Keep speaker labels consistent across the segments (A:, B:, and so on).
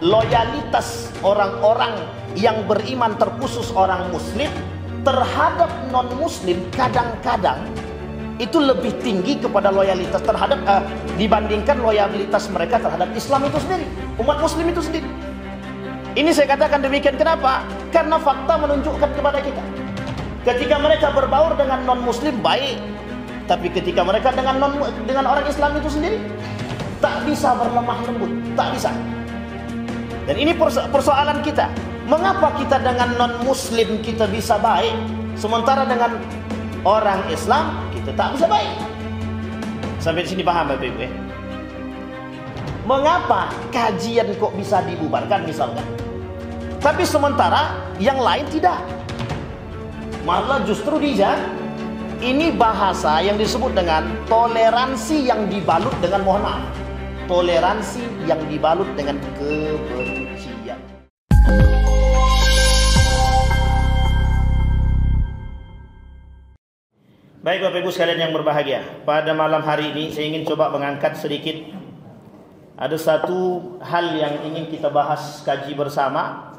A: loyalitas orang-orang yang beriman, terkhusus orang muslim, terhadap non-muslim kadang-kadang itu lebih tinggi kepada loyalitas terhadap dibandingkan loyalitas mereka terhadap Islam itu sendiri, umat muslim itu sendiri. Ini saya katakan demikian kenapa? Karena fakta menunjukkan kepada kita, ketika mereka berbaur dengan non-muslim baik, tapi ketika mereka dengan orang Islam itu sendiri tak bisa berlemah lembut, tak bisa. Dan ini persoalan kita. Mengapa kita dengan non-muslim kita bisa baik, sementara dengan orang Islam kita tak bisa baik? Sampai di sini paham Bapak Ibu ya? Mengapa kajian kok bisa dibubarkan misalkan, tapi sementara yang lain tidak? Malah justru ini bahasa yang disebut dengan toleransi yang dibalut dengan, mohon maaf, toleransi yang dibalut dengan kebencian. Baik Bapak Ibu sekalian yang berbahagia, pada malam hari ini saya ingin coba mengangkat sedikit. Ada satu hal yang ingin kita bahas, kaji bersama.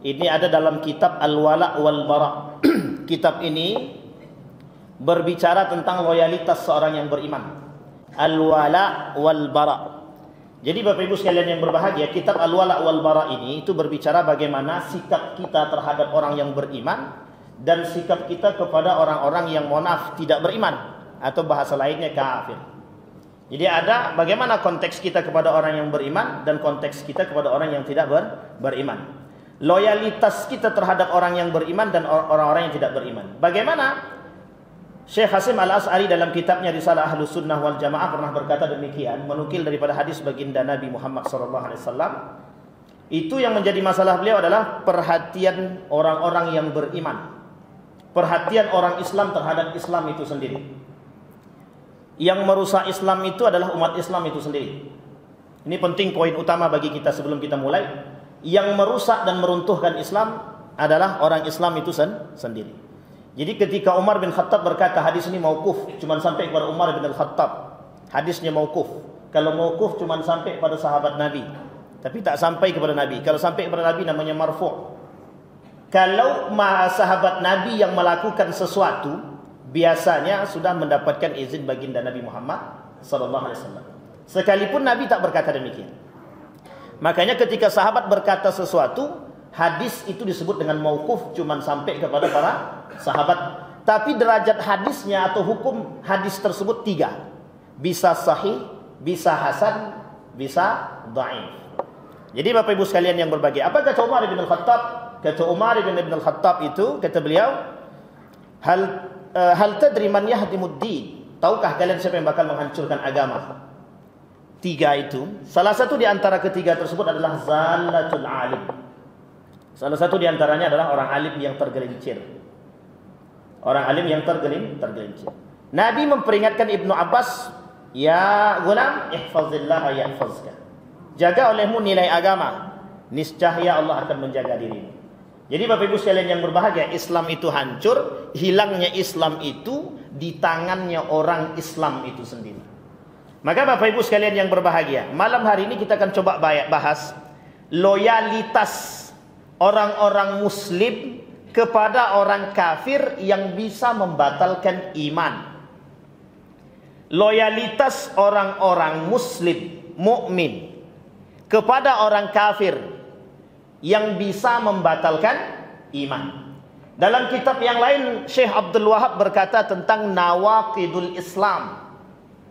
A: Ini ada dalam kitab Al-Wala' wal Bara'. Kitab ini berbicara tentang loyalitas seorang yang beriman. Al-Wala' wal Bara'. Jadi Bapak Ibu sekalian yang berbahagia, kitab Al-Wala' wal Bara' ini itu berbicara bagaimana sikap kita terhadap orang yang beriman dan sikap kita kepada orang-orang yang monaf tidak beriman, atau bahasa lainnya kafir. Jadi ada bagaimana konteks kita kepada orang yang beriman dan konteks kita kepada orang yang tidak beriman. Loyalitas kita terhadap orang yang beriman dan orang-orang yang tidak beriman. Bagaimana? Syekh Hasim Al-As'ari dalam kitabnya Risalah Ahlus Sunnah wal Jamaah pernah berkata demikian, menukil daripada hadis baginda Nabi Muhammad SAW. Itu yang menjadi masalah beliau adalah perhatian orang-orang yang beriman, perhatian orang Islam terhadap Islam itu sendiri. Yang merusak Islam itu adalah umat Islam itu sendiri. Ini penting, poin utama bagi kita sebelum kita mulai. Yang merusak dan meruntuhkan Islam adalah orang Islam itu sendiri. Jadi ketika Umar bin Khattab berkata, hadis ini mauquf, cuma sampai kepada Umar bin Khattab. Hadisnya mauquf. Kalau mauquf cuma sampai pada sahabat Nabi, tapi tak sampai kepada Nabi. Kalau sampai kepada Nabi namanya marfu'. Kalau sahabat Nabi yang melakukan sesuatu, biasanya sudah mendapatkan izin baginda Nabi Muhammad SAW. Sekalipun Nabi tak berkata demikian. Makanya ketika sahabat berkata sesuatu, hadis itu disebut dengan mauquf, cuma sampai kepada para sahabat. Tapi derajat hadisnya atau hukum hadis tersebut 3. Bisa sahih, bisa hasan, bisa dhaif. Jadi Bapak Ibu sekalian yang berbahagia, apa kata Umar bin Al-Khattab? Kata Umar bin Al-Khattab itu, kata beliau, hal tadri man yahdimuddin? Tahukah kalian siapa yang bakal menghancurkan agama? 3 itu. Salah satu di antara ketiga tersebut adalah zallatul alim. Salah satu di antaranya adalah orang alim yang tergelincir. Orang alim yang tergelincir. Nabi memperingatkan Ibnu Abbas, ya gulam, ihfazillah yahfazka. Jaga olehmu nilai agama, niscaya Allah akan menjaga dirimu. Jadi Bapak Ibu sekalian yang berbahagia, Islam itu hancur, hilangnya Islam itu di tangannya orang Islam itu sendiri. Maka Bapak Ibu sekalian yang berbahagia, malam hari ini kita akan coba bahas loyalitas orang-orang muslim kepada orang kafir yang bisa membatalkan iman. Loyalitas orang-orang muslim mukmin kepada orang kafir yang bisa membatalkan iman. Dalam kitab yang lain, Syekh Abdul Wahab berkata tentang nawaqidul Islam.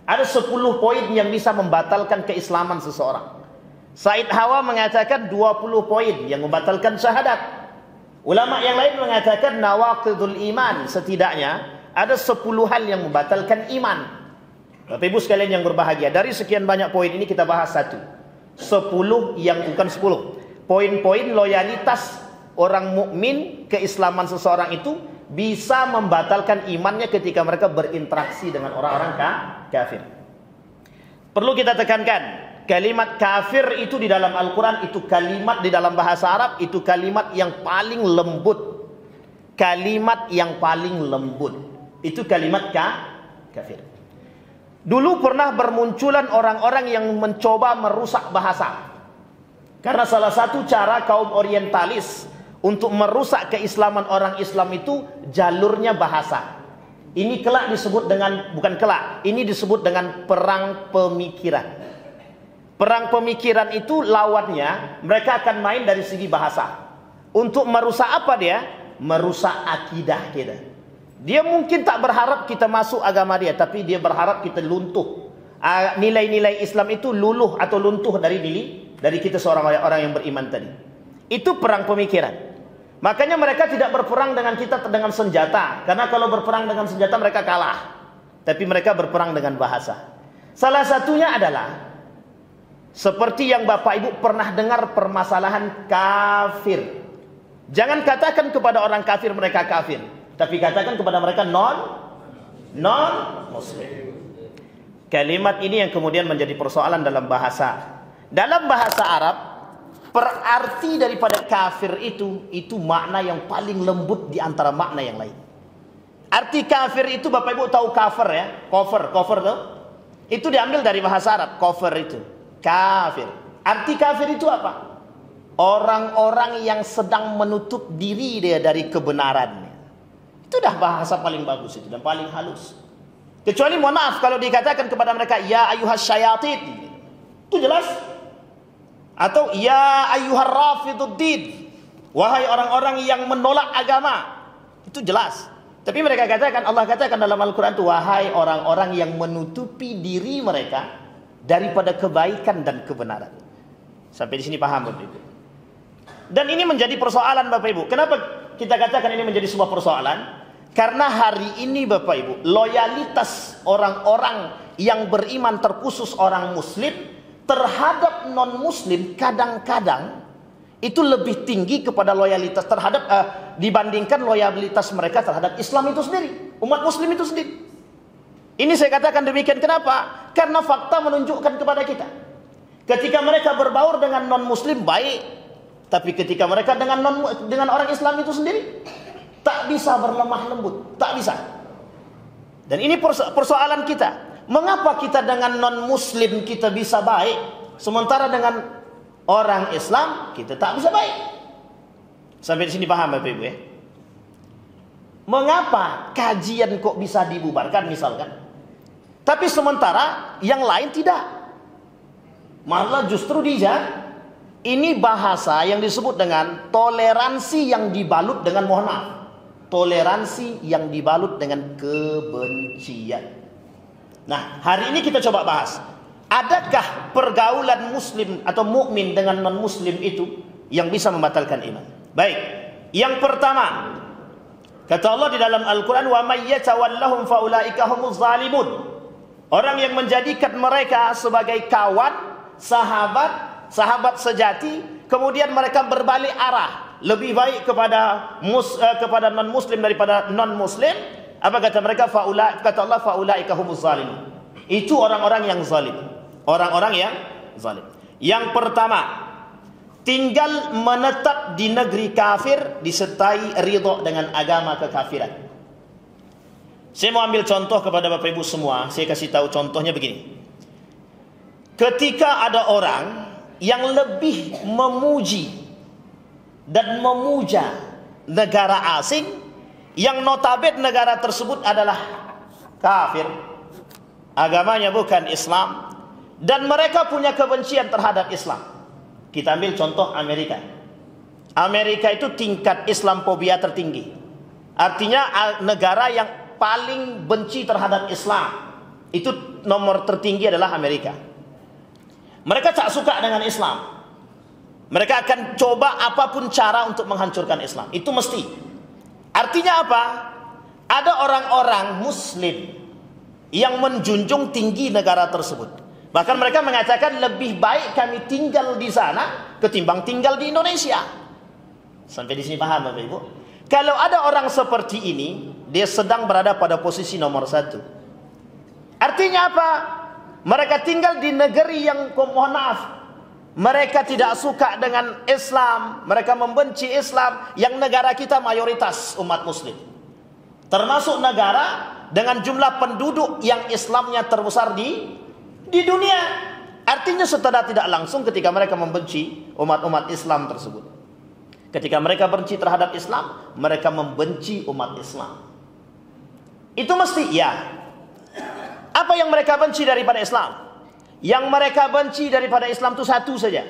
A: Ada 10 poin yang bisa membatalkan keislaman seseorang. Said Hawa mengatakan 20 poin yang membatalkan syahadat. Ulama yang lain mengatakan nawaqidul iman, setidaknya ada 10 hal yang membatalkan iman. Bapak Ibu sekalian yang berbahagia, dari sekian banyak poin ini kita bahas 10 yang bukan 10. Poin-poin loyalitas orang mukmin keislaman seseorang itu bisa membatalkan imannya ketika mereka berinteraksi dengan orang-orang kafir. Perlu kita tekankan, kalimat kafir itu di dalam Al-Quran itu kalimat di dalam bahasa Arab itu kalimat yang paling lembut. Kalimat yang paling lembut itu kalimat kafir. Dulu pernah bermunculan orang-orang yang mencoba merusak bahasa. Karena salah satu cara kaum orientalis untuk merusak keislaman orang Islam itu jalurnya bahasa. Ini kelak disebut dengan, bukan kelak, ini disebut dengan perang pemikiran. Perang pemikiran itu lawannya, mereka akan main dari segi bahasa. Untuk merusak apa dia? Merusak akidah kita. Dia mungkin tak berharap kita masuk agama dia, tapi dia berharap kita luntuh. Nilai-nilai Islam itu luluh atau luntuh dari kita seorang orang yang beriman tadi. Itu perang pemikiran. Makanya mereka tidak berperang dengan kita dengan senjata. Karena kalau berperang dengan senjata mereka kalah. Tapi mereka berperang dengan bahasa. Salah satunya adalah seperti yang Bapak Ibu pernah dengar permasalahan kafir. Jangan katakan kepada orang kafir mereka kafir, tapi katakan kepada mereka non-muslim. Kalimat ini yang kemudian menjadi persoalan dalam bahasa. Dalam bahasa Arab, perarti daripada kafir itu makna yang paling lembut di antara makna yang lain. Arti kafir itu Bapak Ibu tahu cover ya, cover tuh. Itu diambil dari bahasa Arab, cover itu. Kafir. Arti kafir itu apa? Orang-orang yang sedang menutup diri dia dari kebenaran. Itu dah bahasa paling bagus itu dan paling halus. Kecuali mohon maaf kalau dikatakan kepada mereka ya ayyuhas syayatin. Itu jelas. Atau ya ayyuhar rafiduddin, wahai orang-orang yang menolak agama. Itu jelas. Tapi mereka katakan, Allah katakan dalam Al-Quran itu wahai orang-orang yang menutupi diri mereka daripada kebaikan dan kebenaran. Sampai di sini paham Bapak Ibu? Dan ini menjadi persoalan Bapak Ibu. Kenapa kita katakan ini menjadi sebuah persoalan? Karena hari ini Bapak Ibu, loyalitas orang-orang yang beriman terkhusus orang muslim terhadap non-muslim kadang-kadang itu lebih tinggi kepada loyalitas terhadap dibandingkan loyalitas mereka terhadap Islam itu sendiri, umat muslim itu sendiri. Ini saya katakan demikian kenapa? Karena fakta menunjukkan kepada kita, ketika mereka berbaur dengan non-muslim baik, tapi ketika mereka dengan orang Islam itu sendiri tak bisa berlemah lembut, tak bisa. Dan ini persoalan kita. Mengapa kita dengan non-muslim kita bisa baik, sementara dengan orang Islam kita tak bisa baik? Sampai di sini paham Bapak Ibu ya? Mengapa kajian kok bisa dibubarkan misalkan, tapi sementara yang lain tidak? Malah justru ini bahasa yang disebut dengan toleransi yang dibalut dengan, mohon maaf, toleransi yang dibalut dengan kebencian. Nah, hari ini kita coba bahas, adakah pergaulan muslim atau mukmin dengan non-muslim itu yang bisa membatalkan iman? Baik, yang pertama, kata Allah di dalam Al-Quran, wa may yatawallahum faulaika humuz zalimun. Orang yang menjadikan mereka sebagai kawan, sahabat sejati, kemudian mereka berbalik arah, lebih baik kepada non-muslim daripada non-muslim. Apa kata mereka? Kata Allah, faulaika humuz zalimun. Itu orang-orang yang zalim. Orang-orang yang zalim. Yang pertama, tinggal menetap di negeri kafir disertai ridha dengan agama kekafiran. Saya mau ambil contoh kepada Bapak Ibu semua. Saya kasih tahu contohnya begini. Ketika ada orang yang lebih memuji dan memuja negara asing, yang notabene negara tersebut adalah kafir, agamanya bukan Islam, dan mereka punya kebencian terhadap Islam. Kita ambil contoh Amerika. Amerika itu tingkat Islamophobia tertinggi. Artinya negara yang paling benci terhadap Islam. Itu nomor tertinggi adalah Amerika. Mereka tak suka dengan Islam. Mereka akan coba apapun cara untuk menghancurkan Islam. Itu mesti. Artinya apa? Ada orang-orang muslim yang menjunjung tinggi negara tersebut. Bahkan mereka mengatakan lebih baik kami tinggal di sana ketimbang tinggal di Indonesia. Sampai di sini paham Bapak Ibu? Kalau ada orang seperti ini, dia sedang berada pada posisi nomor 1. Artinya apa? Mereka tinggal di negeri yang, mohon maaf, mereka tidak suka dengan Islam, mereka membenci Islam, yang negara kita mayoritas umat muslim. Termasuk negara dengan jumlah penduduk yang Islamnya terbesar di dunia. Artinya secara tidak langsung ketika mereka membenci umat-umat Islam tersebut. Ketika mereka benci terhadap Islam, mereka membenci umat Islam. Itu mesti ya. Apa yang mereka benci daripada Islam? Yang mereka benci daripada Islam itu satu saja.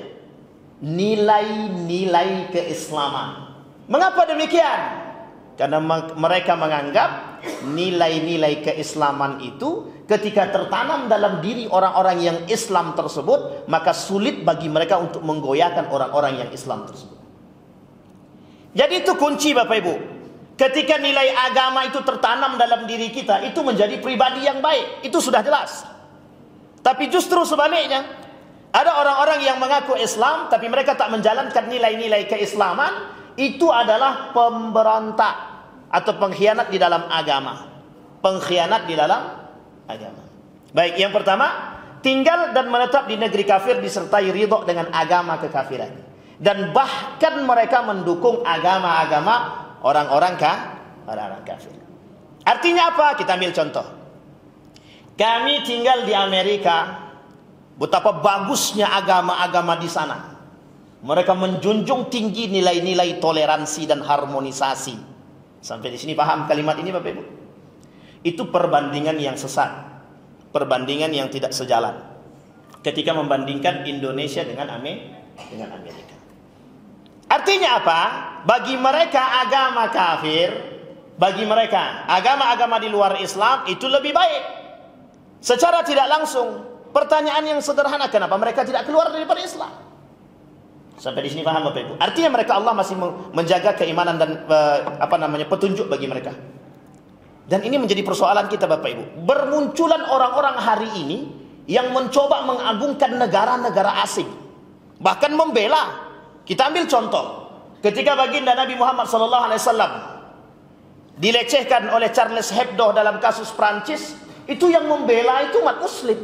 A: Nilai-nilai keislaman. Mengapa demikian? Karena mereka menganggap nilai-nilai keislaman itu ketika tertanam dalam diri orang-orang yang Islam tersebut, maka sulit bagi mereka untuk menggoyahkan orang-orang yang Islam tersebut. Jadi itu kunci Bapak Ibu. Ketika nilai agama itu tertanam dalam diri kita, itu menjadi pribadi yang baik. Itu sudah jelas. Tapi justru sebaliknya, ada orang-orang yang mengaku Islam, tapi mereka tak menjalankan nilai-nilai keislaman. Itu adalah pemberontak atau pengkhianat di dalam agama. Pengkhianat di dalam agama. Baik, yang pertama, tinggal dan menetap di negeri kafir disertai ridho dengan agama kekafiran. Dan bahkan mereka mendukung agama-agama orang-orang kafir. Artinya apa? Kita ambil contoh. Kami tinggal di Amerika. Betapa bagusnya agama-agama di sana. Mereka menjunjung tinggi nilai-nilai toleransi dan harmonisasi. Sampai di sini paham kalimat ini Bapak Ibu? Itu perbandingan yang sesat. Perbandingan yang tidak sejalan. Ketika membandingkan Indonesia dengan Amerika. Artinya apa? Bagi mereka agama kafir, bagi mereka agama-agama di luar Islam itu lebih baik. Secara tidak langsung, pertanyaan yang sederhana, kenapa mereka tidak keluar daripada Islam? Sampai di sini paham Bapak Ibu? Artinya mereka Allah masih menjaga keimanan dan petunjuk bagi mereka. Dan ini menjadi persoalan kita Bapak Ibu. Bermunculan orang-orang hari ini yang mencoba mengagungkan negara-negara asing, bahkan membela. Kita ambil contoh, ketika baginda Nabi Muhammad SAW dilecehkan oleh Charles Hebdo dalam kasus Prancis, itu yang membela itu umat Muslim.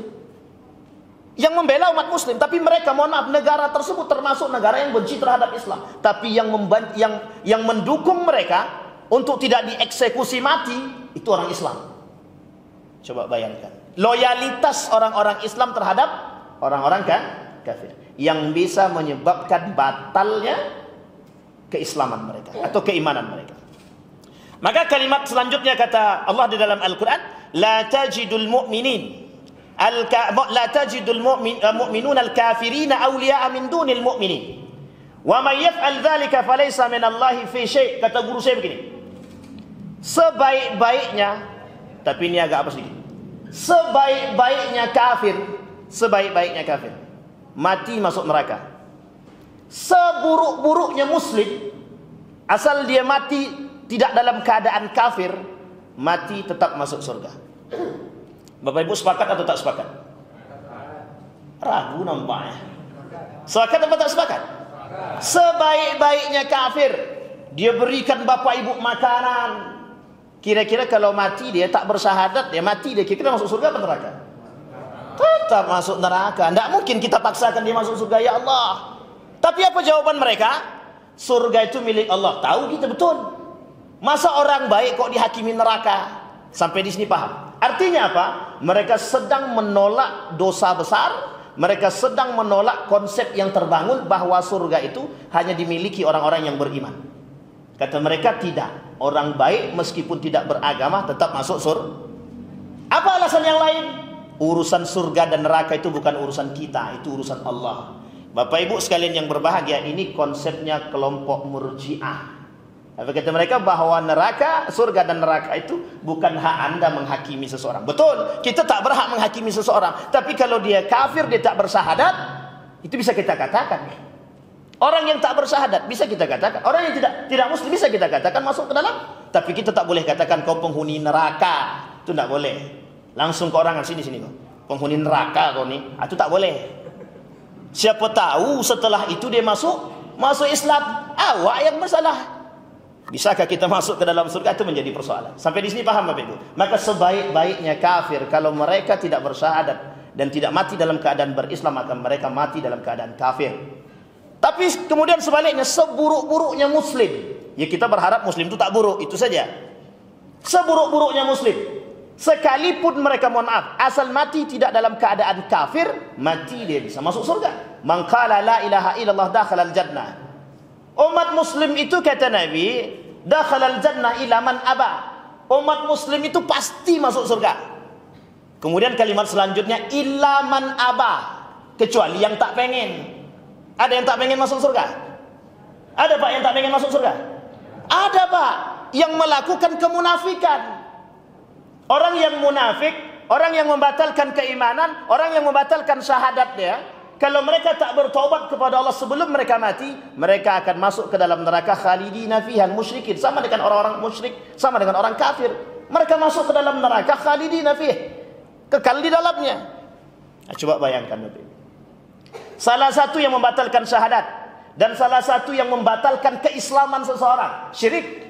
A: Yang membela umat Muslim, tapi mereka, mohon maaf, negara tersebut termasuk negara yang benci terhadap Islam. Tapi yang mendukung mereka untuk tidak dieksekusi mati itu orang Islam. Coba bayangkan loyalitas orang-orang Islam terhadap orang-orang kafir, yang bisa menyebabkan batalnya keislaman mereka atau keimanan mereka. Maka kalimat selanjutnya kata Allah di dalam Al-Quran, la tajidul mu'minuna al-kafirina awliya'a min dunil mu'minin wa man yaf'al dhalika falaysa min Allahi fi syai'. Kata guru saya begini, sebaik-baiknya, tapi ini agak apa sedikit, sebaik-baiknya kafir mati masuk neraka. Seburuk-buruknya muslim, asal dia mati tidak dalam keadaan kafir, mati tetap masuk surga. Bapak Ibu sepakat atau tak sepakat? Ragu nampaknya. Sepakat atau tak sepakat? Sebaik-baiknya kafir, dia berikan Bapak Ibu makanan. Kira-kira kalau mati dia tak bersyahadat, dia mati, dia kira-kira masuk surga atau neraka? Tetap masuk neraka. Tidak mungkin kita paksakan dia masuk surga, ya Allah. Tapi apa jawaban mereka? Surga itu milik Allah. Tahu kita betul. Masa orang baik kok dihakimi neraka? Sampai di sini paham. Artinya apa? Mereka sedang menolak dosa besar. Mereka sedang menolak konsep yang terbangun bahwa surga itu hanya dimiliki orang-orang yang beriman. Kata mereka tidak. Orang baik meskipun tidak beragama tetap masuk surga. Apa alasan yang lain? Urusan surga dan neraka itu bukan urusan kita, itu urusan Allah. Bapak Ibu sekalian yang berbahagia, ini konsepnya kelompok Murji'ah. Apa kata mereka? Bahwa neraka, surga dan neraka itu bukan hak Anda menghakimi seseorang. Betul, kita tak berhak menghakimi seseorang. Tapi kalau dia kafir, dia tak bersyahadat, itu bisa kita katakan. Orang yang tak bersyahadat bisa kita katakan. Orang yang tidak muslim bisa kita katakan masuk ke dalam. Tapi kita tak boleh katakan kau penghuni neraka. Itu tak boleh. Langsung ke orang sini kau. Penghuni neraka kau ni. Itu tak boleh. Siapa tahu setelah itu dia masuk Islam. Awak yang bersalah. Bisakah kita masuk ke dalam surga? Itu menjadi persoalan. Sampai di sini paham Bapak Ibu? Maka sebaik-baiknya kafir kalau mereka tidak bersyahadat dan tidak mati dalam keadaan berislam, maka mereka mati dalam keadaan kafir. Tapi kemudian sebaliknya, seburuk-buruknya muslim, ya kita berharap muslim itu tak buruk, itu saja. Seburuk-buruknya muslim, Sekalipun mereka, mohon maaf, asal mati tidak dalam keadaan kafir, mati dia bisa masuk surga. Man qala la ilaha illallah dakhala al-jannah. Umat muslim itu kata Nabi, dakhala al-jannah ila man aba. Umat muslim itu pasti masuk surga. Kemudian kalimat selanjutnya, illa man aba, kecuali yang tak pengen. Ada yang tak pengen masuk surga? Ada Pak yang tak pengen masuk surga? Ada Pak yang melakukan kemunafikan. Orang yang munafik, orang yang membatalkan keimanan, orang yang membatalkan syahadatnya, kalau mereka tak bertobat kepada Allah sebelum mereka mati, mereka akan masuk ke dalam neraka khalidina fiha, musyrikin, sama dengan orang-orang musyrik, sama dengan orang kafir. Mereka masuk ke dalam neraka khalidina fiha, kekal di dalamnya. Nah, coba bayangkan Bapak. Salah satu yang membatalkan syahadat dan salah satu yang membatalkan keislaman seseorang, syirik.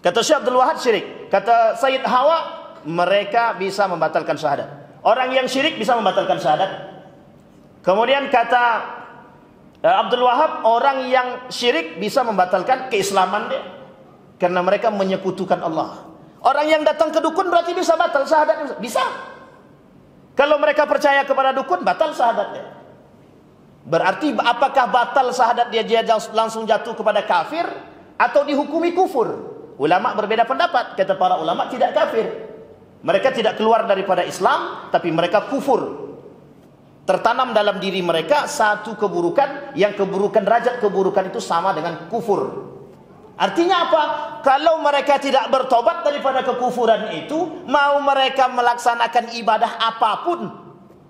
A: Kata Syekh Abdul Wahab syirik. Kata Sayyid Hawa, mereka bisa membatalkan syahadat. Orang yang syirik bisa membatalkan syahadat. Kemudian kata Abdul Wahab, orang yang syirik bisa membatalkan keislaman dia, karena mereka menyekutukan Allah. Orang yang datang ke dukun berarti bisa batal syahadatnya. Bisa. Kalau mereka percaya kepada dukun, batal syahadatnya. Berarti apakah batal syahadat dia langsung jatuh kepada kafir atau dihukumi kufur? Ulama berbeda pendapat. Kata para ulama tidak kafir. Mereka tidak keluar daripada Islam, tapi mereka kufur. Tertanam dalam diri mereka satu keburukan, yang keburukan, derajat keburukan itu sama dengan kufur. Artinya apa? Kalau mereka tidak bertobat daripada kekufuran itu, mau mereka melaksanakan ibadah apapun,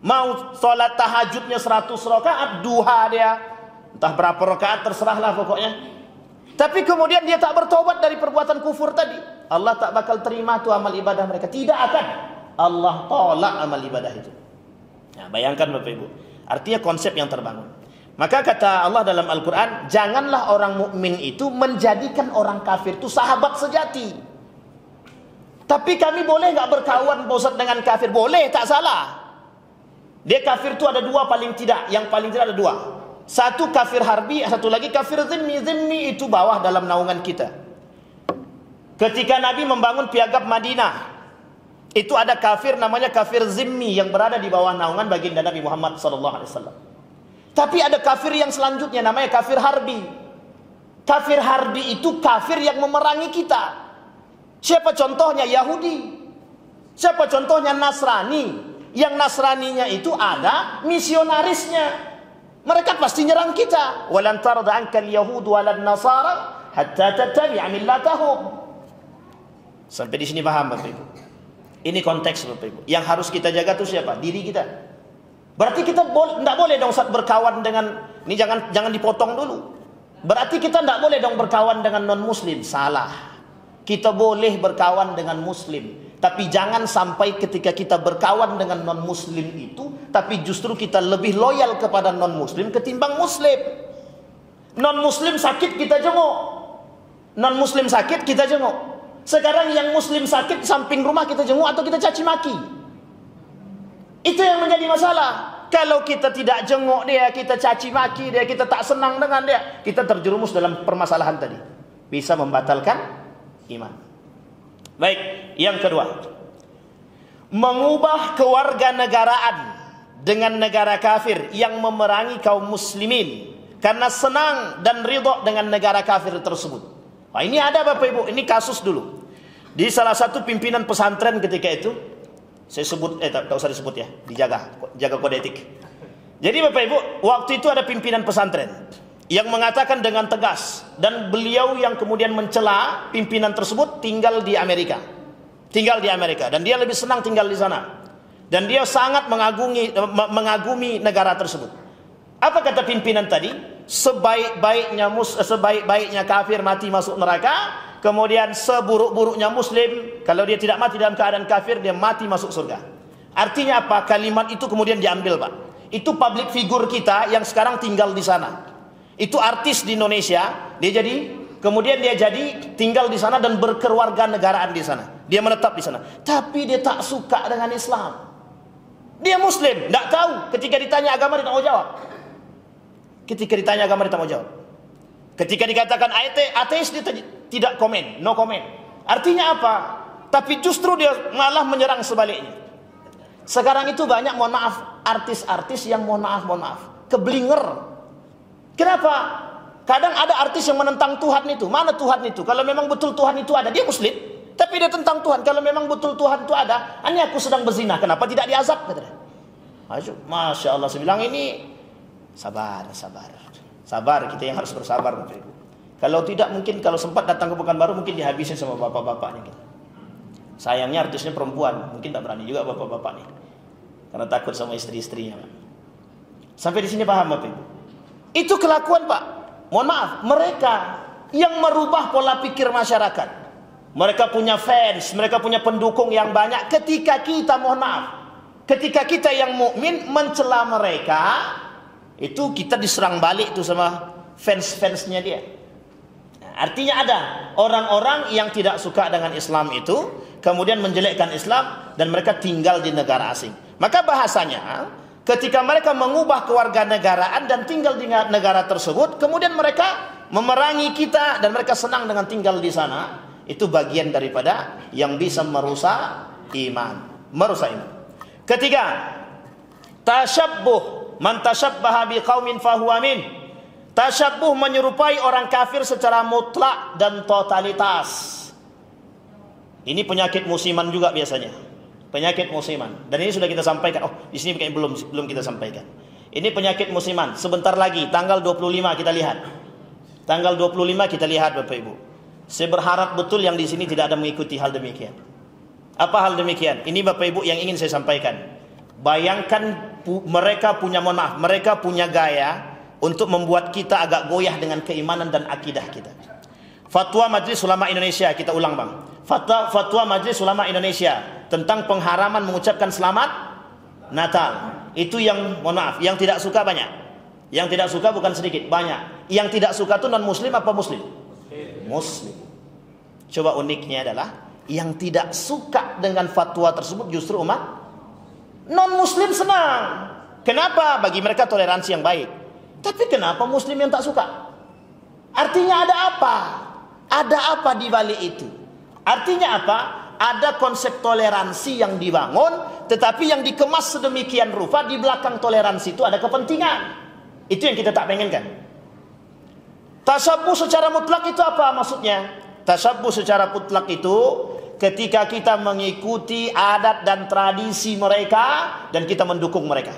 A: mau sholat tahajudnya 100 rakaat, duha dia entah berapa rakaat, terserahlah pokoknya, tapi kemudian dia tak bertobat dari perbuatan kufur tadi, Allah tak bakal terima tu amal ibadah mereka. Tidak akan. Allah tolak amal ibadah itu. Nah, bayangkan Bapak Ibu. Artinya konsep yang terbangun. Maka kata Allah dalam Al-Quran, janganlah orang mukmin itu menjadikan orang kafir itu sahabat sejati. Tapi kami boleh nggak berkawan Pak Ustaz dengan kafir? Boleh, tak salah. Dia kafir itu ada dua paling tidak. Yang paling tidak ada dua. Satu kafir harbi, satu lagi kafir zimmi. Zimmi itu bawah dalam naungan kita. Ketika Nabi membangun piagam Madinah, itu ada kafir namanya kafir zimmi yang berada di bawah naungan baginda Nabi Muhammad SAW. Tapi ada kafir yang selanjutnya namanya kafir harbi. Kafir harbi itu kafir yang memerangi kita. Siapa contohnya? Yahudi. Siapa contohnya? Nasrani. Yang Nasraninya itu ada misionarisnya. Mereka pasti nyerang kita. Walan tarda ankal yahud walan nasara hatta tattabi'a millatahum. Sampai di sini paham Bapak Ibu? Ini konteks Bapak Ibu. Yang harus kita jaga itu siapa? Diri kita. Berarti kita tidak boleh dong saat berkawan dengan, ini jangan dipotong dulu. Berarti kita tidak boleh dong berkawan dengan non muslim. Salah. Kita boleh berkawan dengan muslim. Tapi jangan sampai ketika kita berkawan dengan non-muslim itu, tapi justru kita lebih loyal kepada non-muslim ketimbang muslim. Non-muslim sakit kita jenguk. Non-muslim sakit kita jenguk. Sekarang yang muslim sakit samping rumah kita jenguk atau kita caci maki. Itu yang menjadi masalah. Kalau kita tidak jenguk dia, kita caci maki dia, kita tak senang dengan dia, kita terjerumus dalam permasalahan tadi. Bisa membatalkan iman. Baik, yang kedua, mengubah kewarganegaraan dengan negara kafir yang memerangi kaum muslimin karena senang dan ridha dengan negara kafir tersebut. Nah, ini ada Bapak Ibu, ini kasus dulu. Di salah satu pimpinan pesantren ketika itu, saya sebut, tak usah disebut ya, jaga kode etik. Jadi Bapak Ibu, waktu itu ada pimpinan pesantren yang mengatakan dengan tegas, dan beliau yang kemudian mencela pimpinan tersebut tinggal di Amerika. Dan dia lebih senang tinggal di sana. Dan dia sangat mengagumi negara tersebut. Apa kata pimpinan tadi? Sebaik-baiknya kafir mati masuk neraka, kemudian seburuk-buruknya muslim, kalau dia tidak mati dalam keadaan kafir, dia mati masuk surga. Artinya apa? Kalimat itu kemudian diambil Pak. Itu public figure kita yang sekarang tinggal di sana. Itu artis di Indonesia, kemudian dia jadi tinggal di sana dan berkewarganegaraan di sana. Dia menetap di sana. Tapi dia tak suka dengan Islam. Dia muslim, tidak tahu. Ketika ditanya agama dia tak mau jawab. Ketika dikatakan ateis dia tidak komen, no comment. Artinya apa? tapi justru dia malah menyerang sebaliknya. Sekarang itu banyak, mohon maaf, artis-artis yang mohon maaf, keblinger. Kenapa? Kadang ada artis yang menentang Tuhan itu. Mana Tuhan itu? Kalau memang betul Tuhan itu ada, dia muslim, tapi dia tentang Tuhan. Kalau memang betul Tuhan itu ada, ini aku sedang berzina, kenapa tidak diazab? Katanya. Masya Allah, saya bilang ini sabar, kita yang harus bersabar, Bapak Ibu. Kalau tidak, mungkin kalau sempat datang ke Pekanbaru mungkin dihabisin sama bapak-bapaknya gitu. Sayangnya artisnya perempuan, mungkin tak berani juga bapak-bapak nih, karena takut sama istri-istrinya. Sampai di sini paham Bapak Ibu? Itu kelakuan Pak, mohon maaf, mereka yang merubah pola pikir masyarakat. Mereka punya fans, mereka punya pendukung yang banyak. Ketika kita, mohon maaf, ketika kita yang mukmin mencela mereka, itu kita diserang balik tuh sama fans-fansnya dia. Artinya ada orang-orang yang tidak suka dengan Islam itu, kemudian menjelekkan Islam, dan mereka tinggal di negara asing. Maka bahasanya, ketika mereka mengubah kewarganegaraan dan tinggal di negara tersebut, kemudian mereka memerangi kita dan mereka senang dengan tinggal di sana, itu bagian daripada yang bisa merusak iman. Ketiga, tasyabbuh, man tasyabbaha biqaumin fahuwa min. Tasyabbuh menyerupai orang kafir secara mutlak dan totalitas. Ini penyakit musiman juga biasanya. Penyakit musiman. Dan ini sudah kita sampaikan. Oh, di sini belum kita sampaikan. Ini penyakit musiman. Sebentar lagi tanggal 25 kita lihat. Tanggal 25 kita lihat Bapak Ibu. Saya berharap betul yang di sini tidak ada mengikuti hal demikian. Apa hal demikian? Ini Bapak Ibu yang ingin saya sampaikan. Bayangkan mereka punya gaya untuk membuat kita agak goyah dengan keimanan dan akidah kita. Fatwa Majelis Ulama Indonesia, kita ulang Bang. Fatwa Majelis Ulama Indonesia tentang pengharaman mengucapkan selamat Natal. Itu yang, mohon maaf, yang tidak suka banyak. Yang tidak suka bukan sedikit, banyak. Yang tidak suka itu non muslim apa muslim? Muslim. Coba uniknya adalah yang tidak suka dengan fatwa tersebut justru umat non muslim senang. Kenapa? Bagi mereka toleransi yang baik. Tapi kenapa muslim yang tak suka? Artinya ada apa? Ada apa di balik itu? Artinya apa? Ada konsep toleransi yang dibangun, tetapi yang dikemas sedemikian rupa, di belakang toleransi itu ada kepentingan. Itu yang kita tak pengenkan. Tasyabbuh secara mutlak itu apa maksudnya? Tasyabbuh secara mutlak itu ketika kita mengikuti adat dan tradisi mereka dan kita mendukung mereka.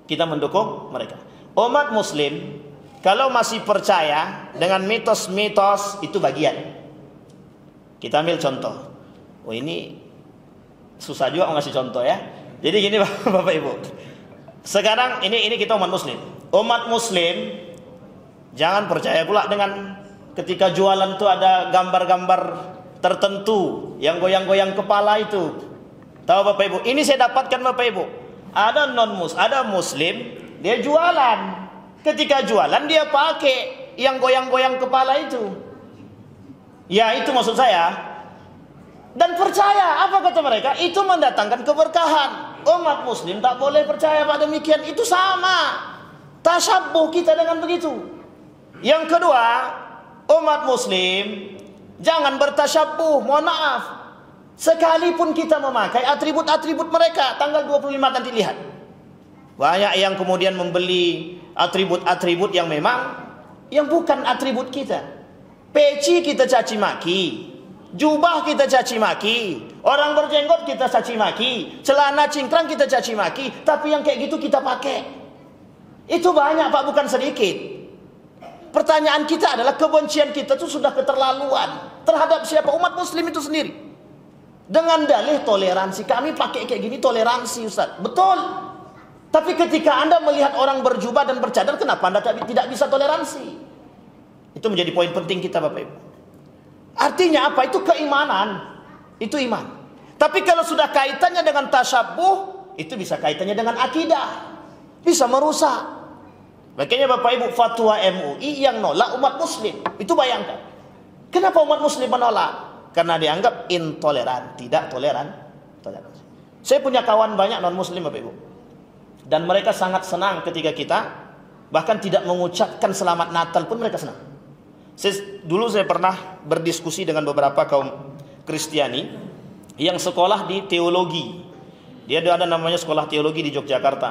A: Kita mendukung mereka. Umat muslim kalau masih percaya dengan mitos-mitos itu bagian. Kita ambil contoh. Oh ini susah juga ngasih contoh ya. Jadi gini Bapak Ibu. Sekarang ini kita umat muslim. Umat muslim jangan percaya pula dengan ketika jualan itu ada gambar-gambar tertentu yang goyang-goyang kepala itu. Tahu Bapak Ibu? Ini saya dapatkan Bapak Ibu. Ada muslim, dia jualan. Ketika jualan dia pakai yang goyang-goyang kepala itu. Ya itu maksud saya. Dan percaya, apa kata mereka? Itu mendatangkan keberkahan. Umat muslim tak boleh percaya pada demikian. Itu sama. Tasyabbuh kita dengan begitu. Yang kedua, umat muslim jangan bertasyabbuh. Mohon maaf, sekalipun kita memakai atribut-atribut mereka, tanggal 25 nanti lihat. Banyak yang kemudian membeli atribut-atribut yang memang yang bukan atribut kita. Peci kita caci maki, jubah kita caci maki, orang berjenggot kita caci maki, celana cingkrang kita caci maki, tapi yang kayak gitu kita pakai. Itu banyak Pak, bukan sedikit. Pertanyaan kita adalah kebencian kita itu sudah keterlaluan terhadap siapa? Umat muslim itu sendiri. Dengan dalih toleransi, kami pakai kayak gini toleransi Ustaz. Betul. Tapi ketika Anda melihat orang berjubah dan bercadar, kenapa Anda tidak bisa toleransi? Itu menjadi poin penting kita Bapak Ibu. Artinya apa? Itu keimanan. Itu iman. Tapi kalau sudah kaitannya dengan tasyabbuh, itu bisa kaitannya dengan akidah. Bisa merusak. Makanya Bapak Ibu, fatwa MUI yang nolak umat muslim. Itu bayangkan. Kenapa umat muslim menolak? Karena dianggap intoleran, tidak toleran. Saya punya kawan banyak non muslim Bapak Ibu. Dan mereka sangat senang ketika kita bahkan tidak mengucapkan selamat Natal pun mereka senang. Dulu saya pernah berdiskusi dengan beberapa kaum Kristiani yang sekolah di teologi. Dia ada namanya sekolah teologi di Yogyakarta.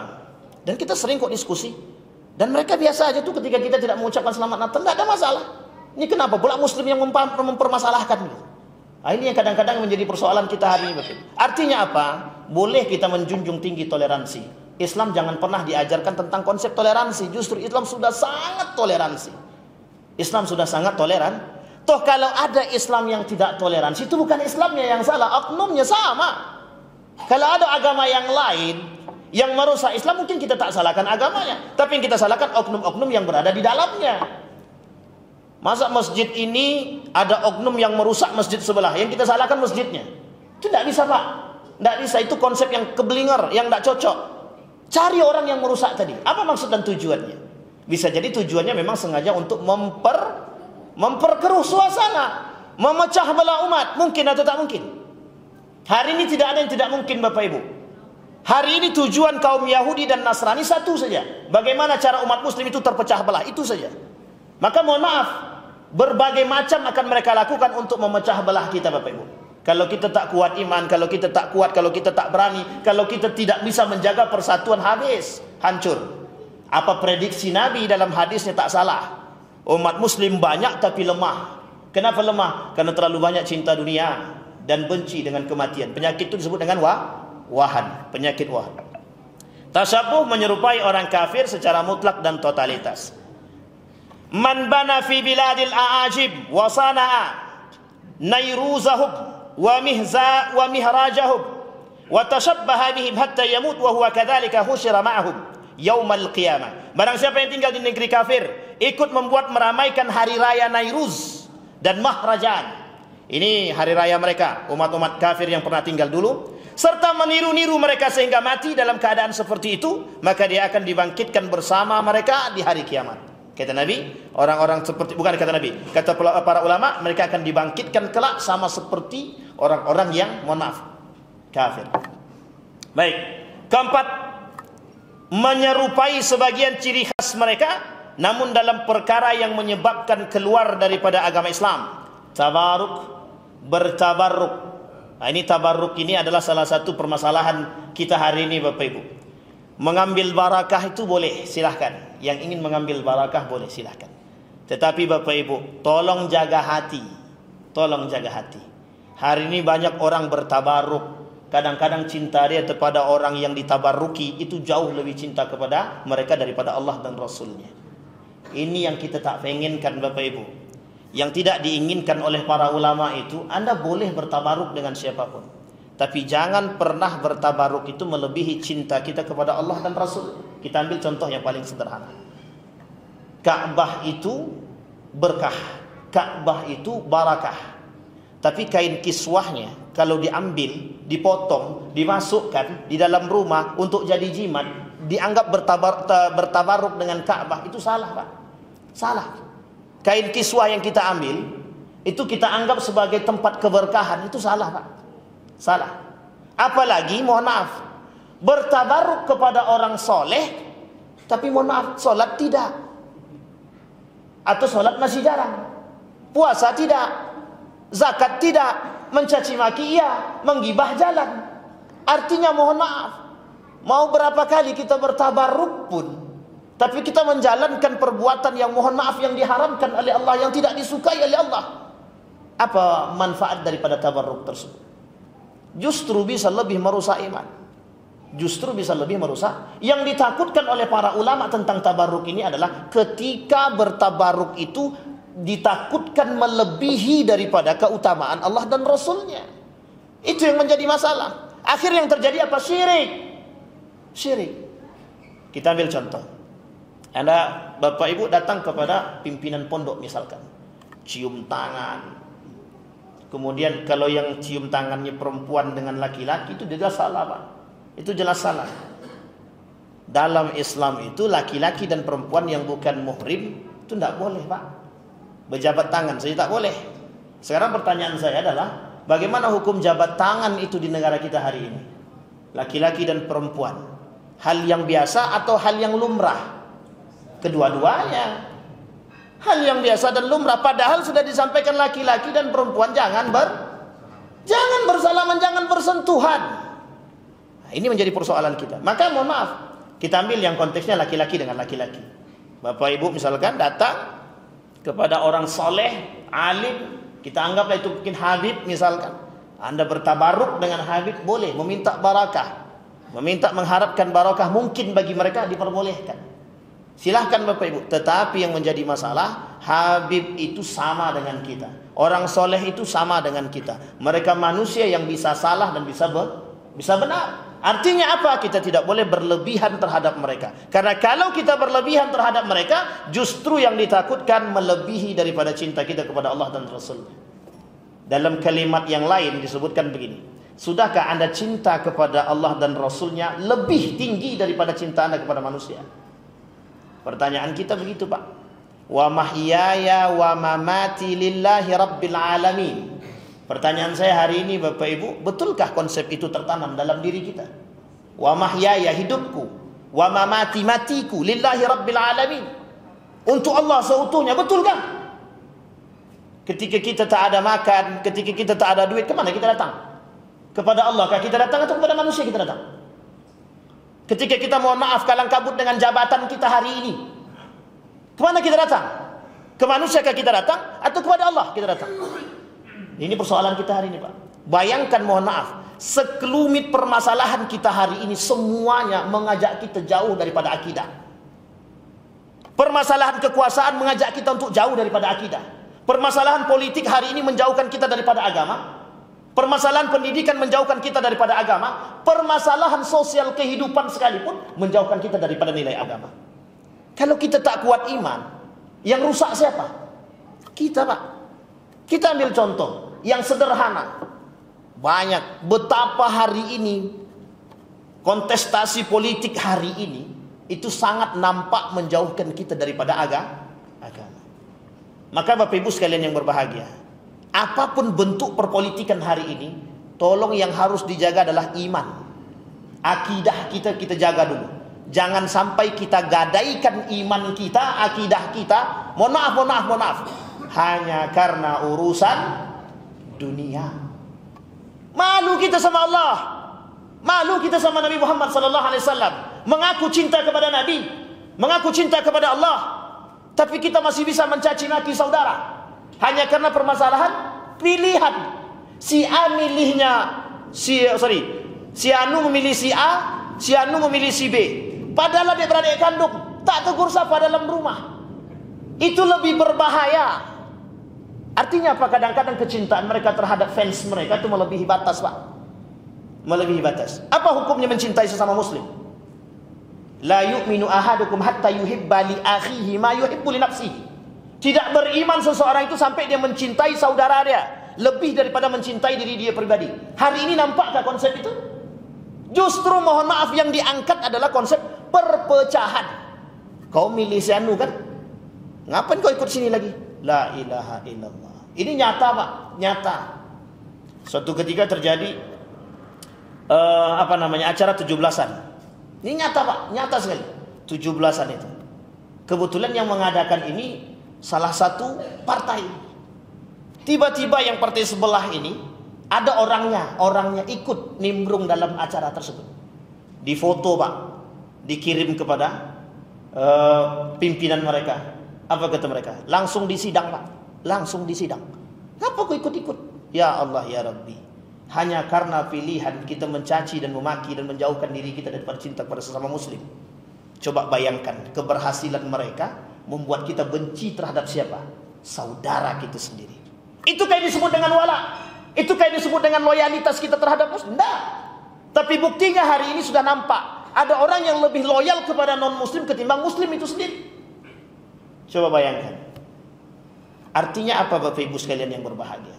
A: Dan kita sering kok diskusi. Dan mereka biasa aja tuh ketika kita tidak mengucapkan selamat Natal, tidak ada masalah. Ini kenapa pula Muslim yang mempermasalahkan gitu? Nah, ini yang kadang-kadang menjadi persoalan kita hari ini. Artinya apa? Boleh kita menjunjung tinggi toleransi. Islam jangan pernah diajarkan tentang konsep toleransi. Justru Islam sudah sangat toleransi. Islam sudah sangat toleran. Toh kalau ada Islam yang tidak toleransi, itu bukan Islamnya yang salah, oknumnya sama. Kalau ada agama yang lain yang merusak Islam, mungkin kita tak salahkan agamanya, tapi yang kita salahkan oknum-oknum yang berada di dalamnya. Masa masjid ini ada oknum yang merusak masjid sebelah, yang kita salahkan masjidnya? Itu tidak bisa, Pak. Tidak bisa, itu konsep yang keblinger, yang tidak cocok. Cari orang yang merusak tadi. Apa maksud dan tujuannya? Bisa jadi tujuannya memang sengaja untuk memperkeruh suasana, memecah belah umat. Mungkin atau tak mungkin? Hari ini tidak ada yang tidak mungkin, Bapak Ibu. Hari ini tujuan kaum Yahudi dan Nasrani satu saja. Bagaimana cara umat Muslim itu terpecah belah, itu saja. Maka mohon maaf, berbagai macam akan mereka lakukan untuk memecah belah kita, Bapak Ibu. Kalau kita tak kuat iman, kalau kita tak kuat, kalau kita tak berani, kalau kita tidak bisa menjaga persatuan, habis, hancur. Apa prediksi Nabi dalam hadisnya tak salah. Umat Muslim banyak tapi lemah. Kenapa lemah? Karena terlalu banyak cinta dunia dan benci dengan kematian. Penyakit itu disebut dengan wahan, penyakit wahan. Tasyabuh menyerupai orang kafir secara mutlak dan totalitas. Man bana fi biladil a'ajib wa sana'a nayruzahum wa mihrajahum wa tashabbaha bihim hatta yamut wa huwa kadzalika husyira ma'ahum yaumal qiyamah. Barang siapa yang tinggal di negeri kafir, ikut membuat meramaikan hari raya Nairuz dan Mahrajan. Ini hari raya mereka, umat-umat kafir yang pernah tinggal dulu, serta meniru-niru mereka sehingga mati dalam keadaan seperti itu, maka dia akan dibangkitkan bersama mereka di hari kiamat. Kata Nabi, orang-orang seperti, bukan kata Nabi, kata para ulama, mereka akan dibangkitkan kelak sama seperti orang-orang yang, mohon maaf, kafir. Baik, keempat, menyerupai sebagian ciri khas mereka, namun dalam perkara yang menyebabkan keluar daripada agama Islam. Tabaruk, bertabaruk. Nah, ini tabaruk ini adalah salah satu permasalahan kita hari ini, Bapak Ibu. Mengambil barakah itu boleh, silahkan. Yang ingin mengambil barakah boleh, silahkan. Tetapi Bapak Ibu, tolong jaga hati. Tolong jaga hati. Hari ini banyak orang bertabaruk. Kadang-kadang cinta dia kepada orang yang ditabaruki itu jauh lebih cinta kepada mereka daripada Allah dan Rasulnya. Ini yang kita tak pengenkan, Bapak Ibu. Yang tidak diinginkan oleh para ulama itu, Anda boleh bertabaruk dengan siapapun, tapi jangan pernah bertabaruk itu melebihi cinta kita kepada Allah dan Rasul. Kita ambil contoh yang paling sederhana. Ka'bah itu berkah, Ka'bah itu barakah. Tapi kain kiswahnya kalau diambil, dipotong, dimasukkan di dalam rumah untuk jadi jimat, dianggap bertabaruk dengan Ka'bah, itu salah, Pak. Salah. Kain kiswah yang kita ambil itu kita anggap sebagai tempat keberkahan, itu salah, Pak. Salah. Apalagi, mohon maaf, bertabaruk kepada orang soleh, tapi mohon maaf, solat tidak, atau solat masih jarang, puasa tidak, zakat tidak, mencaci maki iya, menggibah jalan. Artinya mohon maaf, mau berapa kali kita bertabaruk pun, tapi kita menjalankan perbuatan yang mohon maaf yang diharamkan oleh Allah, yang tidak disukai oleh Allah. Apa manfaat daripada tabarruk tersebut? Justru bisa lebih merusak iman. Justru bisa lebih merusak. Yang ditakutkan oleh para ulama tentang tabarruk ini adalah ketika bertabarruk itu ditakutkan melebihi daripada keutamaan Allah dan Rasulnya. Itu yang menjadi masalah. Akhirnya yang terjadi apa? Syirik. Syirik. Kita ambil contoh. Anda, Bapak Ibu datang kepada pimpinan pondok misalkan, cium tangan. Kemudian kalau yang cium tangannya perempuan dengan laki-laki, itu jelas salah, Pak. Itu jelas salah. Dalam Islam itu laki-laki dan perempuan yang bukan muhrim itu tidak boleh, Pak. Berjabat tangan saja tak boleh. Sekarang pertanyaan saya adalah, bagaimana hukum jabat tangan itu di negara kita hari ini? Laki-laki dan perempuan, hal yang biasa atau hal yang lumrah? Kedua-duanya hal yang biasa dan lumrah. Padahal sudah disampaikan laki-laki dan perempuan jangan Jangan bersalaman, jangan bersentuhan. Nah, ini menjadi persoalan kita. Maka mohon maaf, kita ambil yang konteksnya laki-laki dengan laki-laki. Bapak ibu misalkan datang kepada orang soleh, alim, kita anggaplah itu mungkin Habib misalkan. Anda bertabaruk dengan Habib, boleh. Meminta barakah, meminta mengharapkan barakah, mungkin bagi mereka diperbolehkan. Silahkan Bapak Ibu. Tetapi yang menjadi masalah, Habib itu sama dengan kita, orang soleh itu sama dengan kita. Mereka manusia yang bisa salah dan bisa benar. Artinya apa? Kita tidak boleh berlebihan terhadap mereka. Karena kalau kita berlebihan terhadap mereka, justru yang ditakutkan melebihi daripada cinta kita kepada Allah dan Rasul. Dalam kalimat yang lain disebutkan begini, sudahkah Anda cinta kepada Allah dan Rasulnya lebih tinggi daripada cinta Anda kepada manusia? Pertanyaan kita begitu, Pak. Wa mahyaya wa mamati lillahi rabbil alamin. Pertanyaan saya hari ini Bapak Ibu, betulkah konsep itu tertanam dalam diri kita? Wa mahyaya, hidupku, wa mamati, matiku, lillahi rabbil alamin. Untuk Allah seutuhnya, betulkah? Ketika kita tak ada makan, ketika kita tak ada duit, kemana kita datang? Kepada Allah kah kita datang atau kepada manusia kita datang? Ketika kita mohon maaf kalang kabut dengan jabatan kita hari ini, kemana kita datang? Ke manusia kah kita datang atau kepada Allah kita datang? Ini persoalan kita hari ini, Pak. Bayangkan, mohon maaf, sekelumit permasalahan kita hari ini semuanya mengajak kita jauh daripada akidah. Permasalahan kekuasaan mengajak kita untuk jauh daripada akidah. Permasalahan politik hari ini menjauhkan kita daripada agama. Permasalahan pendidikan menjauhkan kita daripada agama. Permasalahan sosial kehidupan sekalipun menjauhkan kita daripada nilai agama. Kalau kita tak kuat iman, yang rusak siapa? Kita, Pak. Kita ambil contoh yang sederhana. Banyak betapa hari ini kontestasi politik hari ini itu sangat nampak menjauhkan kita daripada agama. Maka Bapak Ibu sekalian yang berbahagia, apapun bentuk perpolitikan hari ini, tolong yang harus dijaga adalah iman. Akidah kita jaga dulu. Jangan sampai kita gadaikan iman kita, akidah kita, mohon maaf, hanya karena urusan dunia. Malu kita sama Allah, malu kita sama Nabi Muhammad SAW. Mengaku cinta kepada Nabi, mengaku cinta kepada Allah, tapi kita masih bisa mencaci maki saudara hanya karena permasalahan pilihan. Si A milihnya si Anu memilih si A, si Anu memilih si B. Padahal adik-beradik kandung, tak tegur sapa dalam rumah. Itu lebih berbahaya. Artinya apa? Kadang-kadang kecintaan mereka terhadap fans mereka itu melebihi batas, Pak. Melebihi batas. Apa hukumnya mencintai sesama muslim? La yu'minu ahadukum hatta yuhibba li akhihi ma yuhibbu li nafsihi. Tidak beriman seseorang itu sampai dia mencintai saudara dia lebih daripada mencintai diri dia pribadi. Hari ini nampakkah konsep itu? Justru mohon maaf yang diangkat adalah konsep perpecahan. Kau milih si Anu kan? Ngapain kau ikut sini lagi? La ilaha illallah. Ini nyata, Pak, nyata. Suatu ketika terjadi acara 17-an. Ini nyata, Pak, nyata sekali. 17-an itu. Kebetulan yang mengadakan ini salah satu partai. Tiba-tiba yang partai sebelah ini ada orangnya ikut nimbrung dalam acara tersebut. Difoto, Pak, dikirim kepada pimpinan mereka. Apa kata mereka? Langsung disidang, Pak. Langsung disidang. Ngapa kau ikut-ikut? Ya Allah, ya Rabbi. Hanya karena pilihan kita mencaci dan memaki dan menjauhkan diri kita daripada cinta kepada sesama muslim. Coba bayangkan keberhasilan mereka membuat kita benci terhadap siapa? Saudara kita sendiri. Itu kayak disebut dengan wala. Itu kayak disebut dengan loyalitas kita terhadap muslim. Tidak. Tapi buktinya hari ini sudah nampak. Ada orang yang lebih loyal kepada non-muslim ketimbang muslim itu sendiri. Coba bayangkan. Artinya apa Bapak Ibu sekalian yang berbahagia?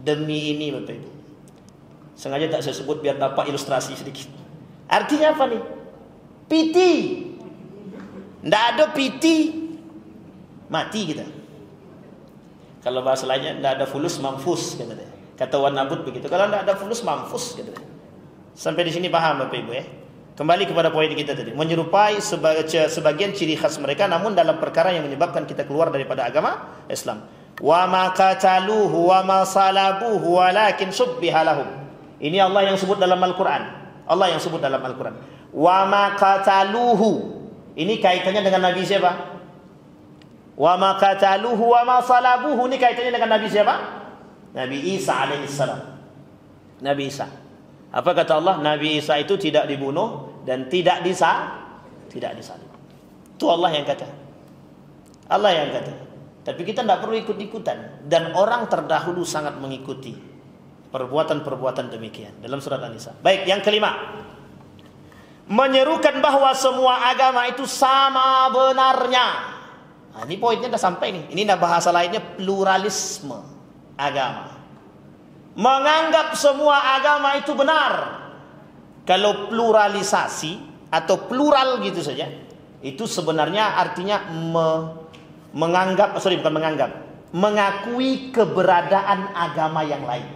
A: Demi ini Bapak Ibu, sengaja tak saya sebut biar dapat ilustrasi sedikit. Artinya apa nih? Piti. Tidak ada piti, mati kita. Kalau bahasa lainnya, tidak ada fulus mampus, kata Wan Nabut begitu. Kalau tidak ada fulus mampus, sampai di sini paham Bapak Ibu ya? Kembali kepada poin kita tadi, menyerupai sebagian ciri khas mereka, namun dalam perkara yang menyebabkan kita keluar daripada agama Islam. Wa ma qataluhu wa ma salabuhu walakin subbiha lahum. Ini Allah yang sebut dalam Al-Quran. Allah yang sebut dalam Al-Quran. Wa ma qataluhu. Ini kaitannya dengan Nabi siapa? Wa ma qataluhu wa ma salabuhu. Ini kaitannya dengan Nabi siapa? Nabi Isa alaihissalam. Nabi Isa. Apa kata Allah? Nabi Isa itu tidak dibunuh dan tidak disalib. Itu Allah yang kata. Allah yang kata. Tapi kita tidak perlu ikut-ikutan. Dan orang terdahulu sangat mengikuti perbuatan-perbuatan demikian dalam surat An-Nisa. Baik, yang kelima, menyerukan bahwa semua agama itu sama benarnya. Nah, ini poinnya sudah sampai nih. Ini bahasa lainnya pluralisme agama. Menganggap semua agama itu benar. Kalau pluralisasi atau plural gitu saja, itu sebenarnya artinya mengakui keberadaan agama yang lain.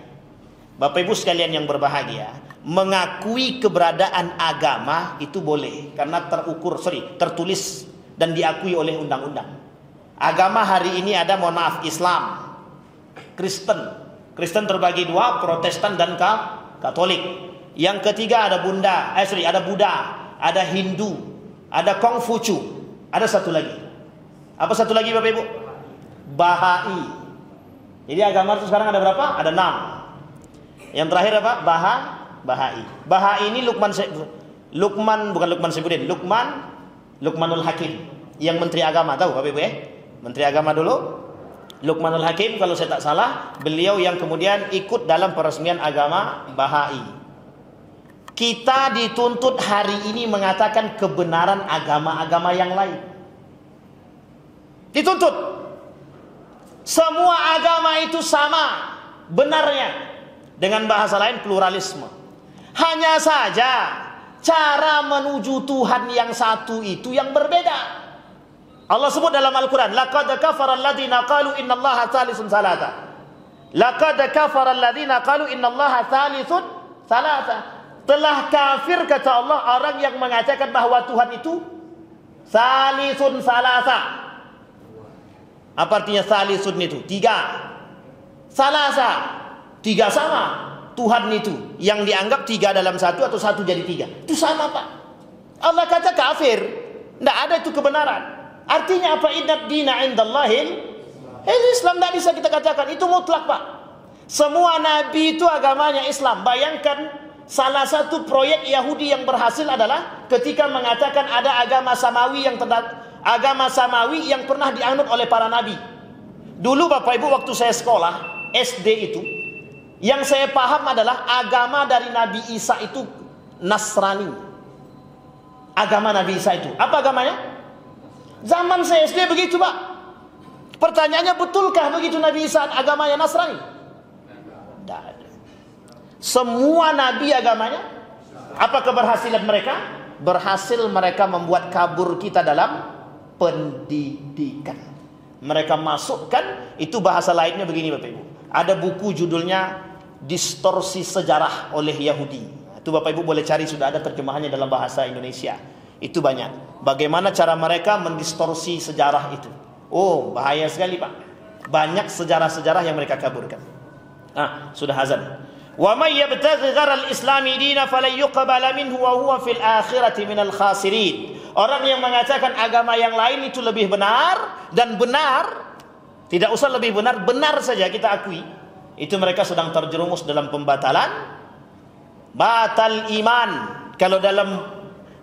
A: Bapak Ibu sekalian yang berbahagia, mengakui keberadaan agama itu boleh karena tertulis dan diakui oleh undang-undang. Agama hari ini ada, mohon maaf, Islam, Kristen terbagi dua, Protestan dan Katolik. Yang ketiga ada Buddha, ada Hindu, ada Kongfucu, ada satu lagi. Apa satu lagi Bapak Ibu? Bahai. Jadi agama itu sekarang ada berapa? Ada 6. Yang terakhir apa? Bahai. Bahai ini Luqmanul Hakim, yang Menteri Agama, tahu Bapak Ibu ya? Menteri Agama dulu, Luqmanul Hakim kalau saya tak salah, beliau yang kemudian ikut dalam peresmian agama Bahai. Kita dituntut hari ini mengatakan kebenaran agama-agama yang lain. Dituntut. Semua agama itu sama benarnya. Dengan bahasa lain pluralisme. Hanya saja cara menuju Tuhan yang satu itu yang berbeda. Allah sebut dalam Al-Quran, laqad kafara alladhina qalu innallaha thalisun salasa. Laqad kafara alladhina qalu innallaha thalisun salasa. Telah kafir kata Allah orang yang mengatakan bahwa Tuhan itu thalisun salasa. Apa artinya thalisun itu? 3. Salasa. 3 sama. Tuhan itu yang dianggap 3 dalam 1 atau 1 jadi 3. Itu sama Pak. Allah kata kafir. Tidak ada itu kebenaran. Artinya apa? Inna dina indallahil Islam. Tidak bisa kita katakan. Itu mutlak Pak. Semua nabi itu agamanya Islam. Bayangkan salah satu proyek Yahudi yang berhasil adalah ketika mengatakan ada agama samawi yang pernah dianut oleh para nabi. Dulu Bapak Ibu waktu saya sekolah SD itu, yang saya paham adalah agama dari Nabi Isa itu Nasrani. Agama Nabi Isa itu apa agamanya? Zaman saya SD begitu Pak. Pertanyaannya, betulkah begitu Nabi Isa agamanya Nasrani? Tidak ada. Semua nabi agamanya apa keberhasilan mereka? Berhasil mereka membuat kabur kita dalam pendidikan. Mereka masukkan, itu bahasa lainnya begini Bapak Ibu. Ada buku judulnya Distorsi Sejarah oleh Yahudi. Itu Bapak Ibu boleh cari, sudah ada terjemahannya dalam bahasa Indonesia. Itu banyak. Bagaimana cara mereka mendistorsi sejarah itu. Oh, bahaya sekali Pak. Banyak sejarah-sejarah yang mereka kaburkan. Sudah azan. Wa may yabtaghi ghairal islami dinan falan yuqbala minhu wa huwa fil akhirati minal khasirin. Orang yang mengatakan agama yang lain itu lebih benar dan benar, tidak usah lebih benar, benar saja kita akui, itu mereka sedang terjerumus dalam pembatalan, batal iman. Kalau dalam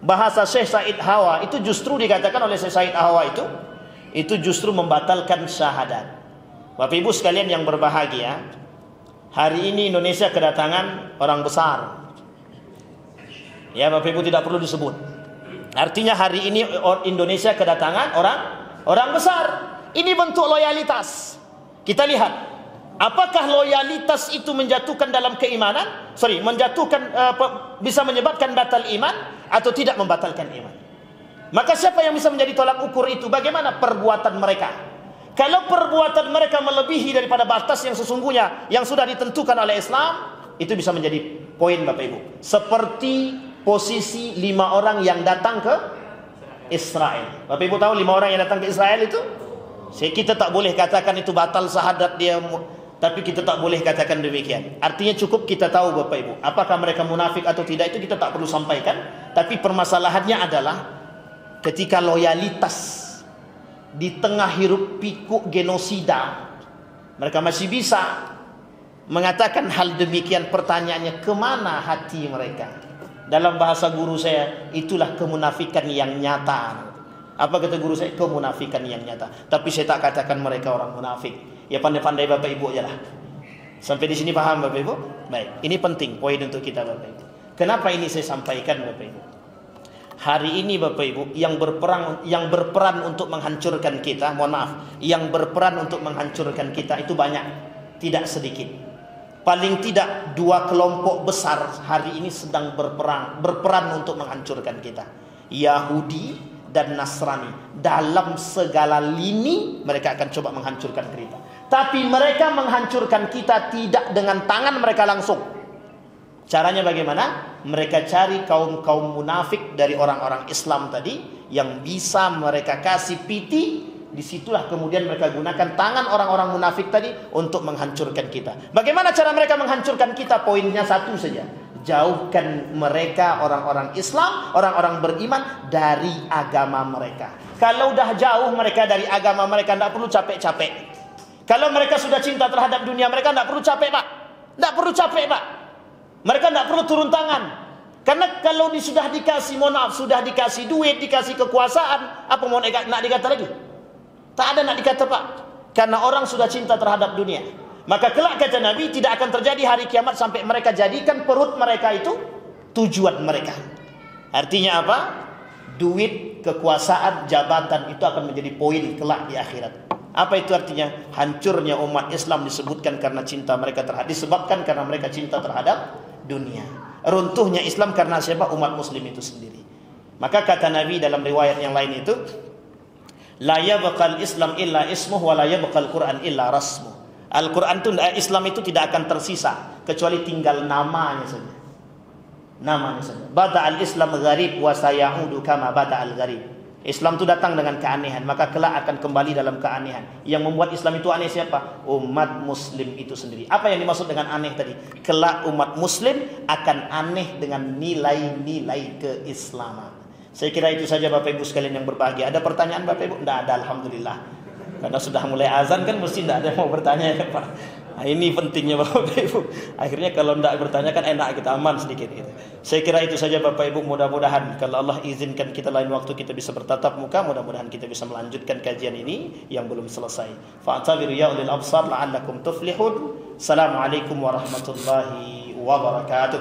A: bahasa Syekh Said Hawa, itu justru dikatakan oleh Syekh Said Hawa itu justru membatalkan syahadat. Bapak Ibu sekalian yang berbahagia, hari ini Indonesia kedatangan orang besar. Ya Bapak Ibu tidak perlu disebut. Artinya hari ini Indonesia kedatangan orang besar. Ini bentuk loyalitas. Kita lihat, apakah loyalitas itu menjatuhkan dalam keimanan? Bisa menyebabkan batal iman atau tidak membatalkan iman? Maka siapa yang bisa menjadi tolak ukur itu? Bagaimana perbuatan mereka? Kalau perbuatan mereka melebihi daripada batas yang sesungguhnya yang sudah ditentukan oleh Islam, itu bisa menjadi poin Bapak Ibu. Seperti posisi 5 orang yang datang ke Israel. Bapak Ibu tahu 5 orang yang datang ke Israel itu? Kita tak boleh katakan itu batal syahadat dia, tapi kita tak boleh katakan demikian. Artinya cukup kita tahu Bapak Ibu, apakah mereka munafik atau tidak itu kita tak perlu sampaikan. Tapi permasalahannya adalah ketika loyalitas di tengah hiruk pikuk genosida, mereka masih bisa mengatakan hal demikian. Pertanyaannya, kemana hati mereka? Dalam bahasa guru saya, itulah kemunafikan yang nyata. Apa kata guru saya? Kemunafikan yang nyata. Tapi saya tak katakan mereka orang munafik. Ya pandai-pandai Bapak Ibu aja lah. Sampai di sini paham Bapak Ibu? Baik, ini penting poin untuk kita Bapak Ibu. Kenapa ini saya sampaikan Bapak Ibu? Hari ini Bapak Ibu yang berperan untuk menghancurkan kita, mohon maaf, yang berperan untuk menghancurkan kita itu banyak, tidak sedikit. Paling tidak 2 kelompok besar hari ini sedang berperan untuk menghancurkan kita. Yahudi dan Nasrani. Dalam segala lini mereka akan coba menghancurkan kita. Tapi mereka menghancurkan kita tidak dengan tangan mereka langsung. Caranya bagaimana? Mereka cari kaum-kaum munafik dari orang-orang Islam tadi yang bisa mereka kasih piti. Disitulah kemudian mereka gunakan tangan orang-orang munafik tadi untuk menghancurkan kita. Bagaimana cara mereka menghancurkan kita? Poinnya satu saja. Jauhkan mereka, orang-orang Islam, orang-orang beriman, dari agama mereka. Kalau dah jauh mereka dari agama mereka, tidak perlu capek-capek. Kalau mereka sudah cinta terhadap dunia mereka, tidak perlu capek Pak. Tidak perlu capek Pak. Mereka tidak perlu turun tangan. Karena kalau sudah dikasih, mohon maaf, sudah dikasih duit, dikasih kekuasaan, apa mau nak dikata lagi? Tak ada nak dikata Pak. Karena orang sudah cinta terhadap dunia. Maka kelak kata Nabi, tidak akan terjadi hari kiamat sampai mereka jadikan perut mereka itu tujuan mereka. Artinya apa? Duit, kekuasaan, jabatan itu akan menjadi poin kelak di akhirat. Apa itu artinya? Hancurnya umat Islam disebabkan karena cinta mereka terhadap dunia. Runtuhnya Islam karena siapa? Umat Muslim itu sendiri. Maka kata Nabi dalam riwayat yang lain itu, la yabqal Islam illa ismuh wa la yabqal Quran illa rasmuh. Al-Quran itu, Islam itu tidak akan tersisa kecuali tinggal namanya saja. Namanya saja. Bada'al Islam gharib wa sayaudu kama bada'al gharib. Islam itu datang dengan keanehan, maka kelak akan kembali dalam keanehan. Yang membuat Islam itu aneh siapa? Umat Muslim itu sendiri. Apa yang dimaksud dengan aneh tadi? Kelak umat Muslim akan aneh dengan nilai-nilai keislaman. Saya kira itu saja Bapak Ibu sekalian yang berbahagia. Ada pertanyaan Bapak Ibu? Tidak ada, alhamdulillah. Karena sudah mulai azan kan mesti tidak ada yang mau bertanya ya Pak. Nah, ini pentingnya Bapak Ibu. Akhirnya kalau tidak bertanya kan enak, kita aman sedikit gitu. Saya kira itu saja Bapak Ibu. Mudah-mudahan kalau Allah izinkan kita lain waktu kita bisa bertatap muka. Mudah-mudahan kita bisa melanjutkan kajian ini yang belum selesai. Fa'tabiru ya ulil absar la'allakum tuflihun. Assalamualaikum warahmatullahi wabarakatuh.